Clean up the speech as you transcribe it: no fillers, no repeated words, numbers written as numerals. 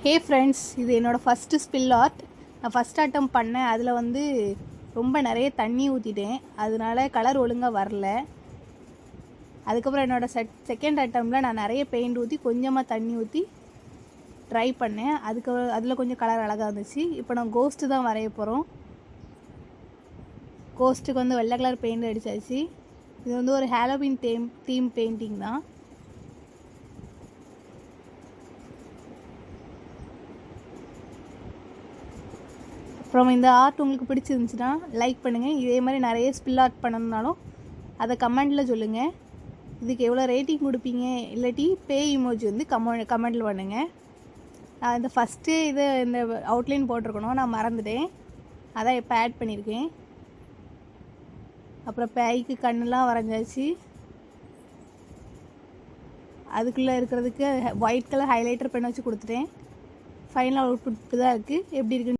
Hey friends, இது என்னோடய first spill art. நான் ஃபஸ்ட் அட்டம் பண்ணேன். அதில் வந்து ரொம்ப நிறைய தண்ணி ஊற்றிட்டேன். அதனால கலர் ஒழுங்காக வரல. அதுக்கப்புறம் என்னோடய செகண்ட் அட்டம்மில் நான் நிறைய பெயிண்ட் ஊற்றி கொஞ்சமாக தண்ணி ஊற்றி ட்ரை பண்ணேன். அதில் கொஞ்சம் கலர் அழகாக இருந்துச்சு. இப்போ நான் கோஸ்ட்டு தான் வரைய போகிறோம். கோஸ்ட்டுக்கு வந்து வெள்ளை கலர் பெயிண்ட் அடித்தாச்சு. இது வந்து ஒரு ஹாலோவின் தீம் பெயிண்டிங் தான். அப்புறம் இந்த ஆர்ட் உங்களுக்கு பிடிச்சிருந்துச்சுன்னா லைக் பண்ணுங்கள். இதே மாதிரி நிறைய ஸ்பில் ஆர்ட் பண்ணணுன்னாலும் அதை கமெண்டில் சொல்லுங்கள். இதுக்கு எவ்வளோ ரேட்டிங் கொடுப்பீங்க, இல்லாட்டி பே இமோஜி வந்து கமெண்டில் பண்ணுங்கள். நான் இந்த ஃபஸ்ட்டு இந்த அவுட்லைன் போட்டிருக்கணும், நான் மறந்துட்டேன். அதான் இப்போ ஆட் பண்ணியிருக்கேன். அப்புறம் பேய்க்கு கண்ணெலாம் வரைஞ்சாச்சு. அதுக்குள்ளே இருக்கிறதுக்கு ஒயிட் கலர் ஹைலைட்டர் பென் வச்சு கொடுத்துட்டேன். ஃபைனல் அவுட்புட் தான் இருக்குது. எப்படி இருக்குன்னு